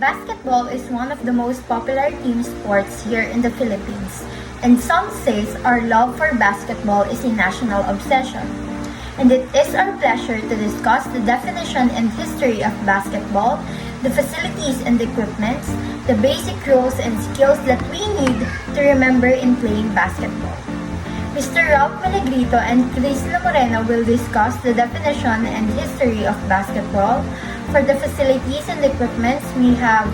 Basketball is one of the most popular team sports here in the Philippines, and some say our love for basketball is a national obsession. And it is our pleasure to discuss the definition and history of basketball, the facilities and equipments, the basic rules and skills that we need to remember in playing basketball. Mr. Ralph Malagrito and Crisla Moreno will discuss the definition and history of basketball. For the facilities and equipments, we have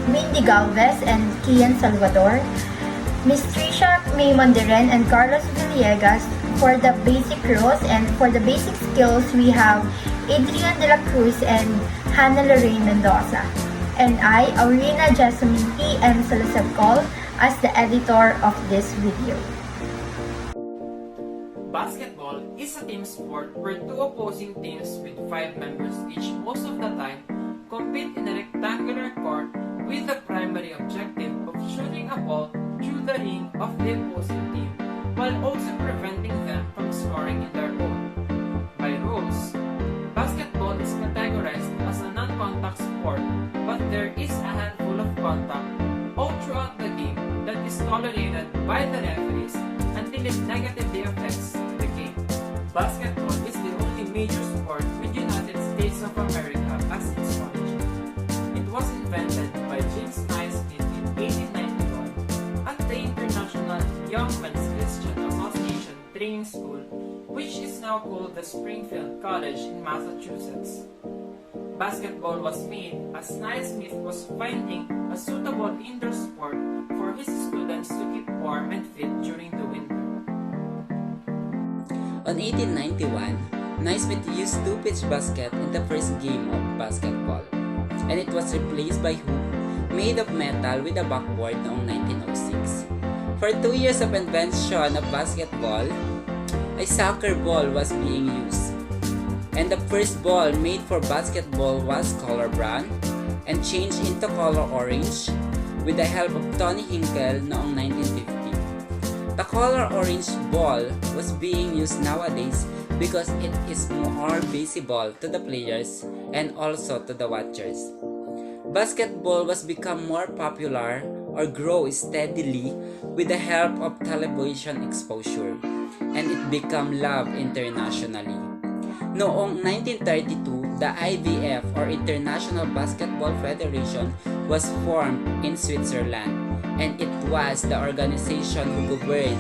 Mindy Galvez and Kian Salvador, Ms. Trisha May Monderen and Carlos Villegas. For the basic rules and for the basic skills, we have Adrian De La Cruz and Hannah Lorraine Mendoza. And I, Aurina Jasmine P.M. Salasabcol, as the editor of this video. Basketball is a team sport where two opposing teams with 5 members each most of the time compete in a rectangular court with the primary objective of shooting a ball through the ring of the opposing team while also preventing them from scoring in their own. By rules, basketball is categorized as a non-contact sport, but there is a handful of contact all throughout the game that is tolerated by the referees until it negatively affects the game. Basketball is the only major sport with United States of America as its origin. It was invented by James Naismith in 1891 at the International Young Men's Christian Association Training School, which is now called the Springfield College in Massachusetts. Basketball was made as Naismith was finding a suitable indoor sport for his students to keep warm and fit during the winter. On 1891, Naismith used two-pitch basket in the first game of basketball, and it was replaced by hoop made of metal with a backboard noong 1906. For 2 years of invention of basketball, a soccer ball was being used, and the first ball made for basketball was color brown and changed into color orange with the help of Tony Hinkle noong 1950. The color orange ball was being used nowadays because it is more visible to the players and also to the watchers. Basketball was become more popular or grow steadily with the help of television exposure, and it became loved internationally. Noong 1932, the IBF or International Basketball Federation was formed in Switzerland, and it was the organization who governed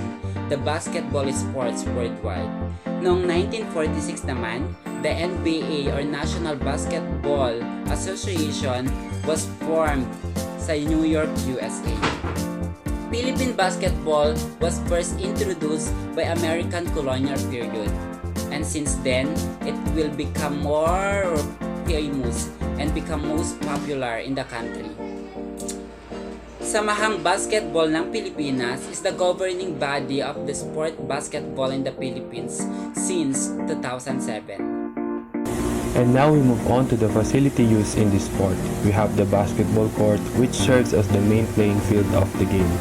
the basketball sports worldwide. Noong 1946 naman, the NBA or National Basketball Association was formed sa New York, USA. Philippine basketball was first introduced by American colonial period, and since then, it will become more famous and become most popular in the country. Samahang Basketball ng Pilipinas is the governing body of the sport basketball in the Philippines since 2007. And now we move on to the facility used in this sport. We have the basketball court, which serves as the main playing field of the game.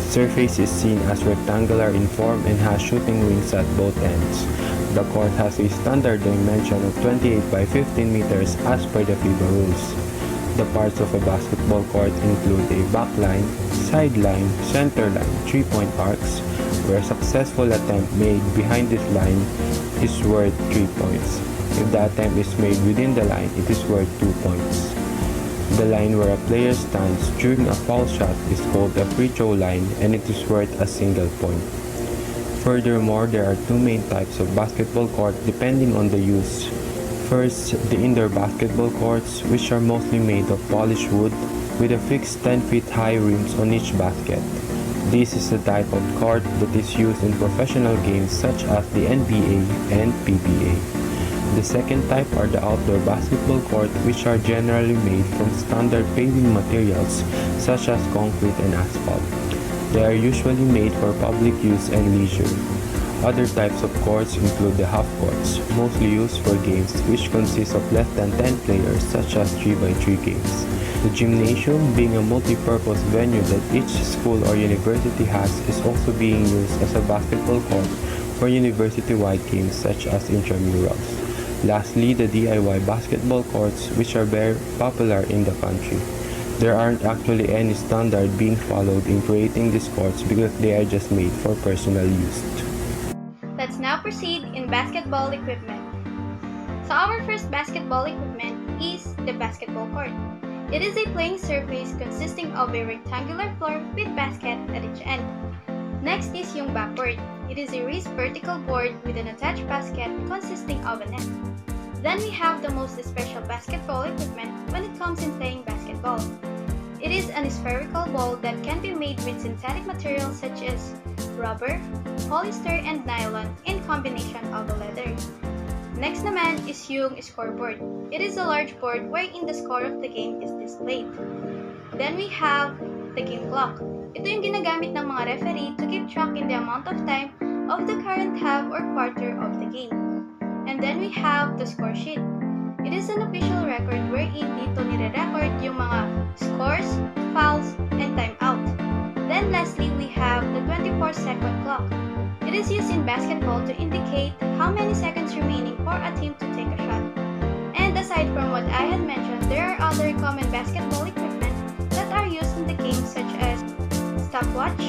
The surface is seen as rectangular in form and has shooting rings at both ends. The court has a standard dimension of 28 by 15 meters as per the FIBA rules. The parts of a basketball court include a backline, sideline, center line, 3-point arcs, where a successful attempt made behind this line is worth 3 points. If the attempt is made within the line, it is worth 2 points. The line where a player stands during a foul shot is called a free throw line, and it is worth a single point. Furthermore, there are two main types of basketball court depending on the use. First, the indoor basketball courts, which are mostly made of polished wood with a fixed 10 feet high rims on each basket. This is the type of court that is used in professional games such as the NBA and PBA. The second type are the outdoor basketball court, which are generally made from standard paving materials such as concrete and asphalt. They are usually made for public use and leisure. Other types of courts include the half courts, mostly used for games which consist of less than 10 players such as 3x3 games. The gymnasium, being a multi-purpose venue that each school or university has, is also being used as a basketball court for university-wide games such as intramurals. Lastly, the DIY basketball courts, which are very popular in the country. There aren't actually any standard being followed in creating these courts because they are just made for personal use. Let's now proceed in basketball equipment. So our first basketball equipment is the basketball court. It is a playing surface consisting of a rectangular floor with basket at each end. Next is yung backboard. It is a raised vertical board with an attached basket consisting of a net. Then we have the most special basketball equipment when it comes in playing basketball. It is an spherical ball that can be made with synthetic materials such as rubber, polyester, and nylon in combination of a leather. Next naman is yung scoreboard. It is a large board wherein the score of the game is displayed. Then we have the game clock. Ito yung ginagamit ng mga referee to keep track in the amount of time of the current half or quarter of the game. And then we have the score sheet. It is an official record wherein dito nire-record yung mga scores, fouls, and timeout. Then lastly, we have the 24-second clock. It is used in basketball to indicate how many seconds remaining for a team to take a shot. And aside from what I had mentioned, there are other common basketball equipment that are used in the game such as stopwatch,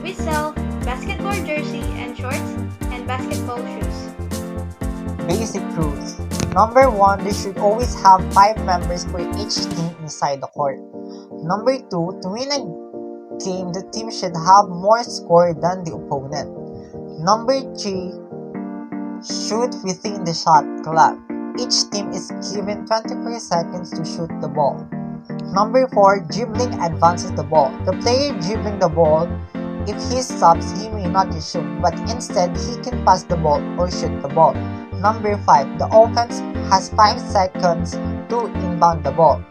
whistle, basketball jersey and shorts, and basketball shoes. Basic rules. Number 1, they should always have 5 members for each team inside the court. Number 2, to win a game, the team should have more score than the opponent. Number 3, shoot within the shot clock. Each team is given 24 seconds to shoot the ball. Number 4, dribbling advances the ball. The player dribbling the ball, if he stops, he may not shoot, but instead he can pass the ball or shoot the ball. Number 5, the offense has 5 seconds to inbound the ball.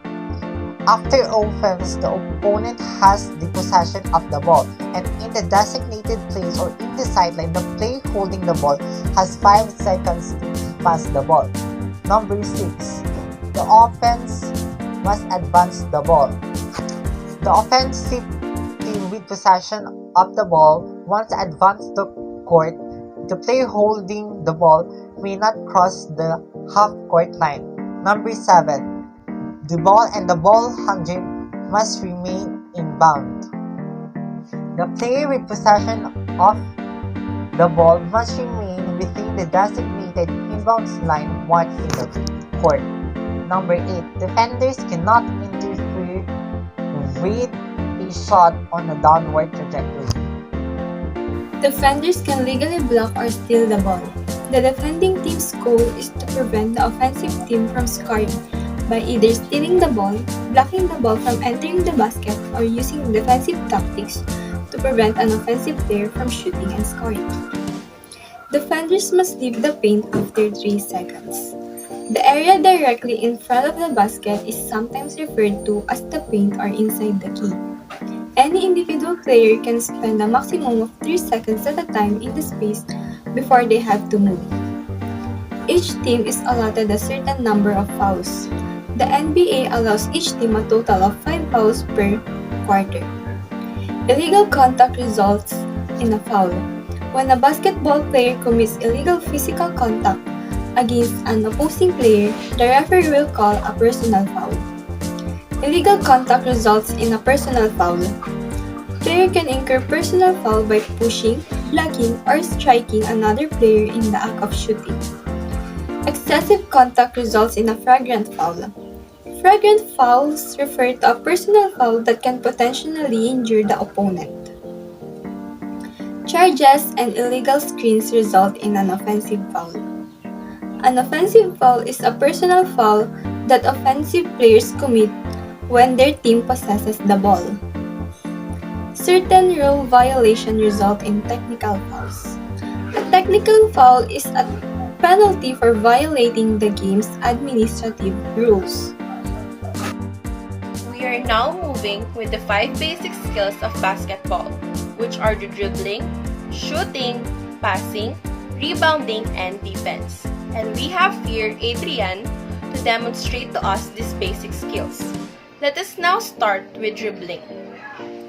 After offense, the opponent has the possession of the ball, and in the designated place or in the sideline, the player holding the ball has 5 seconds to pass the ball. Number 6, the offense must advance the ball. The offensive team with possession of the ball wants to advance the court. The player holding the ball may not cross the half-court line. Number 7, the ball and the ball handler must remain inbound. The player with possession of the ball must remain within the designated inbounds line marked in the court. Number 8, defenders cannot interfere with a shot on a downward trajectory. Defenders can legally block or steal the ball. The defending team's goal is to prevent the offensive team from scoring by either stealing the ball, blocking the ball from entering the basket, or using defensive tactics to prevent an offensive player from shooting and scoring. Defenders must leave the paint after 3 seconds. The area directly in front of the basket is sometimes referred to as the paint or inside the key. Any individual player can spend a maximum of 3 seconds at a time in the space before they have to move. Each team is allotted a certain number of fouls. The NBA allows each team a total of 5 fouls per quarter. Illegal contact results in a foul. When a basketball player commits illegal physical contact against an opposing player, the referee will call a personal foul. Illegal contact results in a personal foul. Player can incur personal foul by pushing, blocking, or striking another player in the act of shooting. Excessive contact results in a flagrant foul. Flagrant fouls refer to a personal foul that can potentially injure the opponent. Charges and illegal screens result in an offensive foul. An offensive foul is a personal foul that offensive players commit when their team possesses the ball. Certain rule violations result in technical fouls. A technical foul is a penalty for violating the game's administrative rules. We are now moving with the 5 basic skills of basketball, which are the dribbling, shooting, passing, rebounding, and defense. And we have here Adrian to demonstrate to us these basic skills. Let us now start with dribbling.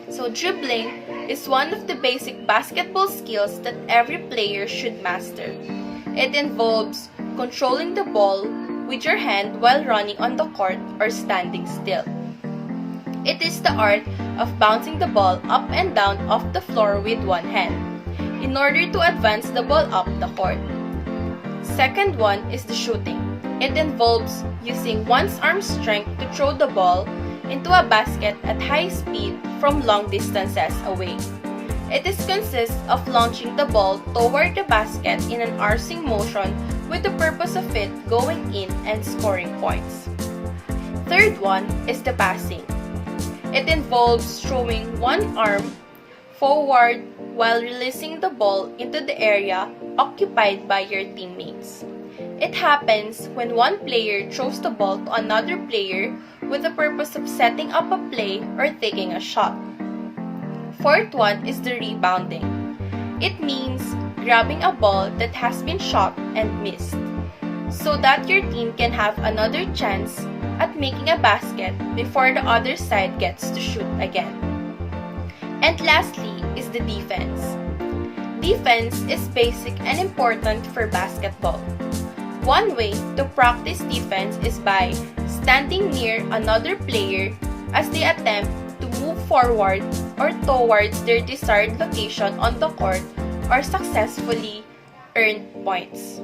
So dribbling is one of the basic basketball skills that every player should master. It involves controlling the ball with your hand while running on the court or standing still. It is the art of bouncing the ball up and down off the floor with one hand in order to advance the ball up the court. Second one is the shooting. It involves using one's arm strength to throw the ball into a basket at high speed from long distances away. It consists of launching the ball toward the basket in an arcing motion with the purpose of it going in and scoring points. Third one is the passing. It involves throwing one arm forward while releasing the ball into the area occupied by your teammates. It happens when one player throws the ball to another player with the purpose of setting up a play or taking a shot. Fourth one is the rebounding. It means grabbing a ball that has been shot and missed, so that your team can have another chance at making a basket before the other side gets to shoot again. And lastly is the defense. Defense is basic and important for basketball. One way to practice defense is by standing near another player as they attempt to move forward or towards their desired location on the court or successfully earn points.